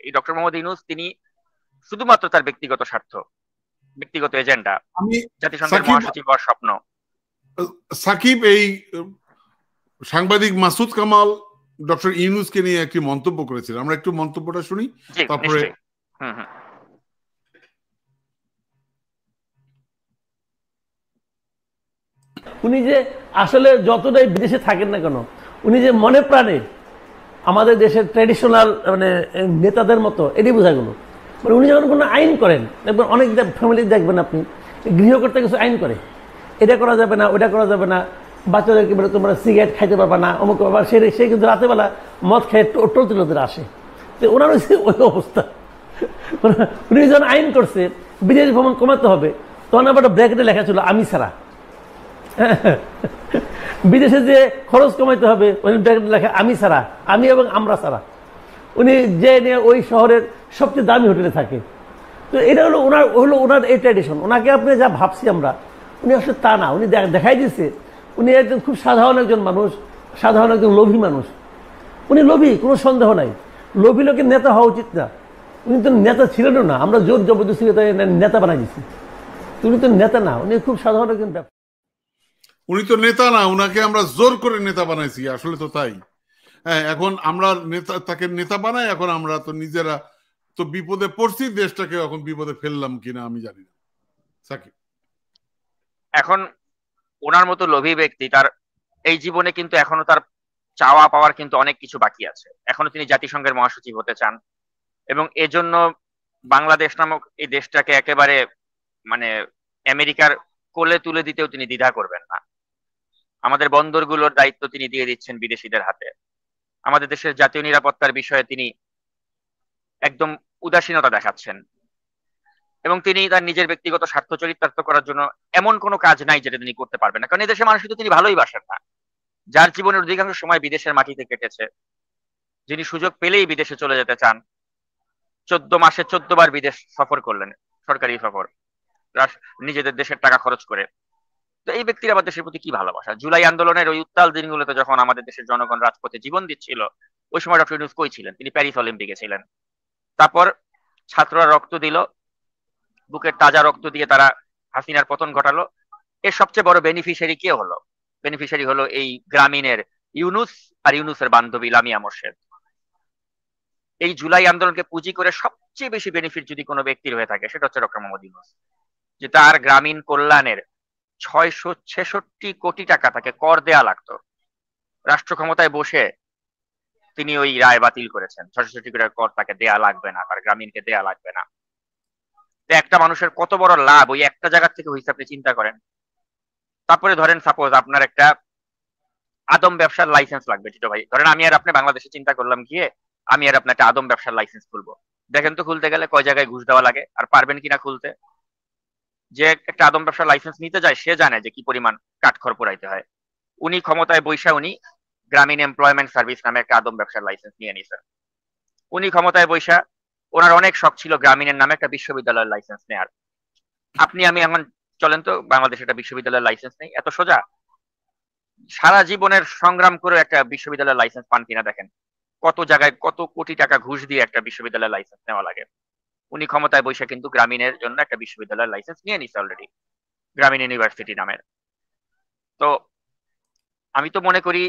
এই ডক্টর মোহাম্মদ ইউনূস তিনি শুধুমাত্র তার ব্যক্তিগত স্বার্থ, ব্যক্তিগত এজেন্ডা, আমি জাতিসংঘের মহাসচিব হওয়ার স্বপ্ন। সাকিব, এই সাংবাদিক মাসুদ কামাল ডক্টর ইউনূসকে নিয়ে একটি মন্তব্য করেছিলেন, আমরা একটু মন্তব্যটা শুনি, তারপরে উনি যে আসলে যতটাই বিদেশে থাকেন না কেন, উনি যে মনে প্রাণে আমাদের দেশের ট্র্যাডিশনাল মানে নেতাদের মতো, এটাই বোঝা গেল। মানে উনি যখন কোনো আইন করেন, দেখবেন অনেক ফ্যামিলি দেখবেন আপনি গৃহকর্তা কিছু আইন করে, এটা করা যাবে না, ওটা করা যাবে না, বাচ্চাদেরকে বলে তোমরা সিগারেট খাইতে পারবা না, অমুক আবার সে কিন্তু রাতেবেলা মদ খেয়ে টলতে টলতে আসে। তো ওনার হচ্ছে ওই অবস্থা। উনি যখন আইন করছে বিদেশ ভ্রমণ কমাতে হবে, তখন আবার ব্র্যাকেটে লেখা ছিল আমি ছাড়া। বিদেশে যে খরচ কমাইতে হবে ওই ব্র্যাকেটে লেখা আমি ছাড়া, আমি এবং আমরা ছাড়া। উনি যে নিয়ে ওই শহরের সবচেয়ে দামি হোটেলে থাকে। তো এটা হলো ওনার এই ট্র্যাডিশন। ওনাকে আপনি যা ভাবছি আমরা, উনি আসলে তা না। উনি দেখাই দিচ্ছে উনি একজন খুব সাধারণ একজন মানুষ, সাধারণ একজন লোভী মানুষ। উনি লোভী, কোনো সন্দেহ নাই। লোভী লোকের নেতা হওয়া উচিত না। উনি তো নেতা ছিলেনও না, আমরা জোর জবরদস্তি নেতা বানাই দিচ্ছি। উনি তো নেতা না, উনি খুব সাধারণ একজন ব্যক্তি। উনি তো নেতা না, উনাকে আমরা জোর করে নেতা বানাইছি, আসলে তো তাই। হ্যাঁ, এখন আমরা তাকে নেতা বানাই, এখন আমরা তো নিজেরা তো বিপদে পড়ছি, দেশটাকে এখন বিপদে ফেললাম কিনা আমি জানি না। সাকিব, এখন ওনার মতো লোভী ব্যক্তি, তার এই জীবনে কিন্তু এখনো তার চাওয়া পাওয়ার কিন্তু অনেক কিছু বাকি আছে। এখনো তিনি জাতিসংঘের মহাসচিব হতে চান, এবং এজন্য বাংলাদেশ নামক এই দেশটাকে একেবারে মানে আমেরিকার কোলে তুলে দিতেও তিনি দ্বিধা করবেন না। আমাদের বন্দরগুলোর দায়িত্ব তিনি দিয়ে দিচ্ছেন বিদেশিদের হাতে। আমাদের দেশের জাতীয় নিরাপত্তার বিষয়ে তিনি একদম উদাসীনতা দেখাচ্ছেন, এবং তিনি তার নিজের ব্যক্তিগত স্বার্থ চরিতার্থ করার জন্য এমন কোনো কাজ নাই যেটা তিনি করতে পারবেন না। কারণ এদেশের মানুষ তো তিনি ভালোই বাসেন না, যার জীবনের অধিকাংশ সময় বিদেশের মাটিতে কেটেছে, যিনি সুযোগ পেলেই বিদেশে চলে যেতে চান। 14 মাসে 14 বার বিদেশ সফর করলেন, সরকারি সফর, নিজেদের দেশের টাকা খরচ করে। তো এই ব্যক্তির আবার দেশের প্রতি কি ভালোবাসা। জুলাই আন্দোলনের ওই উত্তাল দিনগুলোতে যখন আমাদের দেশের জনগণ রাজপথে জীবন দিচ্ছিল, ওই সময় ডক্টর ইউনূস কই ছিলেন? তিনি প্যারিস অলিম্পিকে ছিলেন। তারপর ছাত্ররা রক্ত দিল, বুকের তাজা রক্ত দিয়ে তারা হাসিনার পতন ঘটালো। এর সবচেয়ে বড় বেনিফিশিয়ারি কে হলো? বেনিফিশিয়ারি হলো এই গ্রামীণের ইউনূস আর ইউনূসের বান্ধবী লামিয়া মোর্শেদ। এই জুলাই আন্দোলনকে পুঁজি করে সবচেয়ে বেশি বেনিফিট যদি কোনো ব্যক্তির হয়ে থাকে, সেটা হচ্ছে ডক্টর মোহাম্মদ ইউনূস, যে তার গ্রামীণ কল্যাণের 666 কোটি টাকা তাকে কর দেয়া লাগতো। রাষ্ট্র ক্ষমতায় বসে তিনি ওই রায় বাতিল করেছেন, 666 কোটি টাকা কর তাকে দেয়া লাগবে না, তার গ্রামীণকে দেয়া লাগবে না। তো একটা মানুষের কত বড় লাভ ওই একটা জায়গা থেকে হয়েছে, আপনি চিন্তা করেন। তারপরে ধরেন সাপোজ আপনার একটা আদম ব্যবসার লাইসেন্স লাগবে, টিটো ভাই। ধরেন আমি আর আপনি বাংলাদেশে চিন্তা করলাম গিয়ে আমি আর আপনার একটা আদম ব্যবসার লাইসেন্স খুলবো। দেখেন তো খুলতে গেলে কয় জায়গায় ঘুষ দেওয়া লাগে, আর পারবেন কিনা খুলতে? যে একটা আদম ব্যবসার লাইসেন্স নিতে যায় সে জানে যে কি পরিমাণ কাঠখড় পোড়াইতে হয়। উনি ক্ষমতায় বৈশা উনি গ্রামীণ এমপ্লয়মেন্ট সার্ভিস নামে একটা আদম ব্যবসার লাইসেন্স নিয়ে নিছেন। উনি ক্ষমতায় বৈশা ওনার অনেক শখ ছিল গ্রামীণের নামে একটা বিশ্ববিদ্যালয়ের লাইসেন্স নেয়ার। আপনি আমি এখন চলেন তো বাংলাদেশে একটা বিশ্ববিদ্যালয়ের লাইসেন্স নেই, এত সোজা? সারা জীবনের সংগ্রাম করে একটা বিশ্ববিদ্যালয়ের লাইসেন্স পান কিনা দেখেন। কত জায়গায় কত কোটি টাকা ঘুষ দিয়ে একটা বিশ্ববিদ্যালয়ের লাইসেন্স নেওয়া লাগে। উনি ক্ষমতায় বৈশা কিন্তু গ্রামীণের জন্য একটা বিশ্ববিদ্যালয়ের লাইসেন্স নিয়ে নিছে অলরেডি, গ্রামীণ ইউনিভার্সিটি নামের। তো আমি তো মনে করি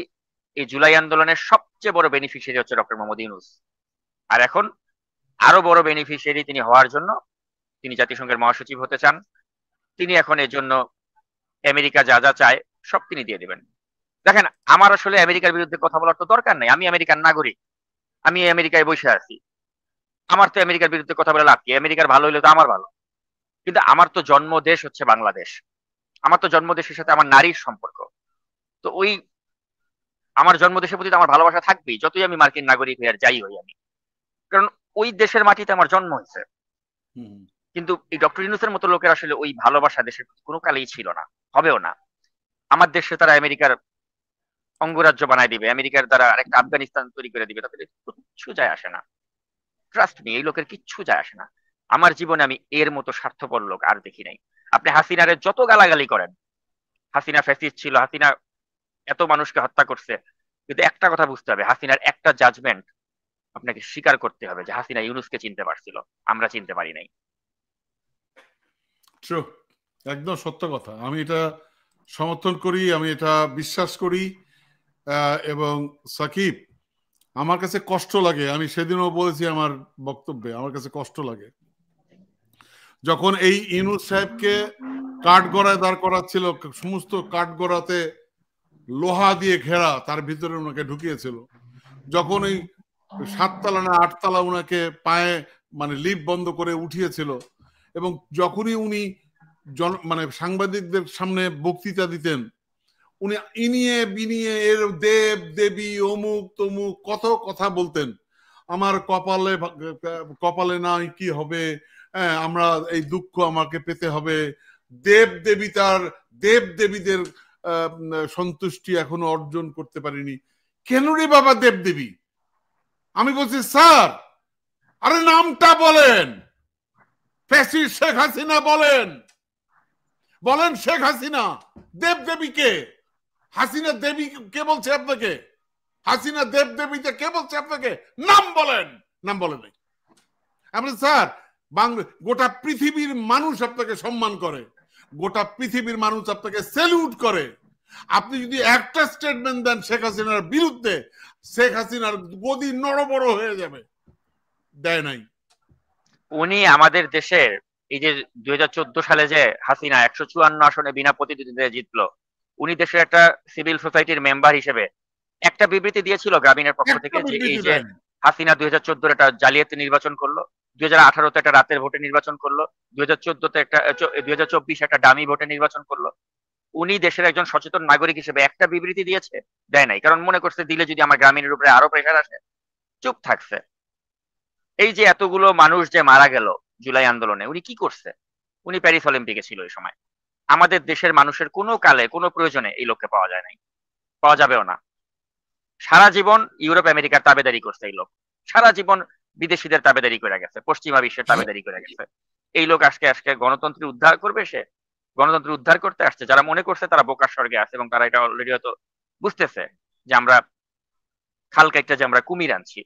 এই জুলাই আন্দোলনের সবচেয়ে বড় বেনিফিশিয়ারি হচ্ছে ডক্টর মোহাম্মদ ইউনূস। আর এখন আরো বড় বেনিফিশিয়ারি তিনি হওয়ার জন্য তিনি জাতিসংঘের মহাসচিব হতে চান। তিনি এখন এর জন্য আমেরিকা যা যা চায় সব তিনি দিয়ে দেবেন। দেখেন, আমার আসলে আমেরিকার বিরুদ্ধে কথা বলার তো দরকার নাই, আমি আমেরিকার নাগরিক, আমি আমেরিকায় বসে আছি। আমার তো আমেরিকার বিরুদ্ধে কথা বলে লাভ কি? আমেরিকার ভালো হইলে তো আমার ভালো। কিন্তু আমার তো জন্মদেশ হচ্ছে বাংলাদেশ, আমার তো জন্মদেশের সাথে আমার নারীর সম্পর্ক। তো ওই আমার জন্মদেশের প্রতি তো আমার ভালোবাসা থাকবেই, যতই আমি মার্কিন নাগরিক হই আর যাই হই আমি, কারণ ওই দেশের মাটিতে আমার জন্ম হয়েছে। কিন্তু এই ডক্টর ইউনূসের মতো লোকের আসলে ওই ভালোবাসা দেশের প্রতি কোনো কালেই ছিল না, হবেও না। আমার দেশে তারা আমেরিকার অঙ্গরাজ্য বানায় দিবে, আমেরিকার দ্বারা আরেকটা আফগানিস্তান তৈরি করে দিবে, তাদের কিচ্ছু যায় আসে না। ট্রাস্ট মি, এই লোকের কিচ্ছু যায় আসে না। আমার জীবনে আমি এর মতো স্বার্থপর লোক আর দেখি নাই। আপনি হাসিনারে যত গালাগালি করেন, হাসিনা ফ্যাসিস্ট ছিল, হাসিনা এত মানুষকে হত্যা করছে, কিন্তু একটা কথা বুঝতে হবে, হাসিনার একটা জাজমেন্ট আপনাকে স্বীকার করতে হবে যে হাসিনা ইউনূসকে চিনতে পারছিল, আমরা চিনতে পারি নাই। একদম সত্য কথা, আমি এটা সমর্থন করি, আমি এটা বিশ্বাস করি। এবং সাকিব, আমার কাছে কষ্ট লাগে, আমি সেদিনও বলেছি আমার বক্তব্যে, আমার কাছে কষ্ট লাগে যখন এই ইউনূস সাহেবকে কাঠগড়ায় দাঁড় করাচ্ছিল, সমস্ত কাঠগড়াতে লোহা দিয়ে ঘেরা, তার ভিতরে ওনাকে ঢুকিয়েছিল, যখন এই 7 তলা না 8 তলা ওনাকে পায়ে মানে লিফট বন্ধ করে উঠিয়েছিল, এবং যখনই উনি মানে সাংবাদিকদের সামনে বক্তৃতা দিতেন, উনি ইনিয়ে বিনিয়ে এর দেব দেবী অমুক তমুক কত কথা বলতেন। আমার কপালে কপালে নাই কি হবে, আমরা এই দুঃখ আমাকে পেতে হবে, দেব দেবী তার দেব দেবীদের সন্তুষ্টি এখনো অর্জন করতে পারিনি। কেন রে বাবা দেব দেবী? আমি বলছি স্যার, আরে নামটা বলেন, ফ্যাসিস্ট শেখ হাসিনা বলেন, বলেন শেখ হাসিনা। দেব দেবী কে? হাসিনা দেবী কে বলছে আপনাকে? হাসিনা দেব দেবীতে কে বলছে আপনাকে? নাম বলেন। নাম বলেন নাই। আমরা স্যার, গোটা পৃথিবীর মানুষ আপনাকে সম্মান করে, গোটা পৃথিবীর মানুষ আপনাকে স্যালুট করে। আপনি যদি একটা স্টেটমেন্ট দেন শেখ হাসিনার বিরুদ্ধে, শেখ হাসিনার গদি নড়বড় হয়ে যাবে। দেয় নাই। উনি আমাদের দেশের এই যে 2014 সালে যে হাসিনা 154 আসনে বিনা প্রতিদ্বন্দ্বিতায় জিতলো, উনি দেশের একটা সিভিল সোসাইটির মেম্বার হিসেবে একটা বিবৃতি দিয়েছিল গ্রামীণের পক্ষ থেকে যে এই যে হাসিনা 2014 একটা জালিয়াতি নির্বাচন করলো, 2018-তে একটা রাতের ভোটে নির্বাচন করলো, 2014-তে একটা 2024 একটা ডামি ভোটে নির্বাচন করলো। উনি দেশের একজন সচেতন নাগরিক হিসেবে একটা বিবৃতি দিয়েছে? দেয় নাই, কারণ মনে করছে দিলে যদি আমার গ্রামীণের উপরে আরো প্রেশার আসে। চুপ থাকছে। এই যে এতগুলো মানুষ যে মারা গেল জুলাই আন্দোলনে, উনি কি করছে? উনি প্যারিস অলিম্পিকে ছিল এই সময়। আমাদের দেশের মানুষের কোনো কালে কোনো প্রয়োজনে এই লোককে পাওয়া যায় নাই, পাওয়া যাবেও না। সারা জীবন ইউরোপ আমেরিকার তাবেদারি করছে এই লোক, সারা জীবন বিদেশিদের তাবেদারি করে গেছে, পশ্চিমা বিশ্বের তাবেদারি করে গেছে। এই লোক আজকে আজকে গণতন্ত্র উদ্ধার করবে, সে গণতন্ত্র উদ্ধার করতে আসছে। যারা মনে করছে তারা বোকার স্বর্গে আছে, এবং তারা এটা অলরেডি হয়তো বুঝতেছে যে আমরা খাল কাইটটা যে আমরা কুমির আনছি।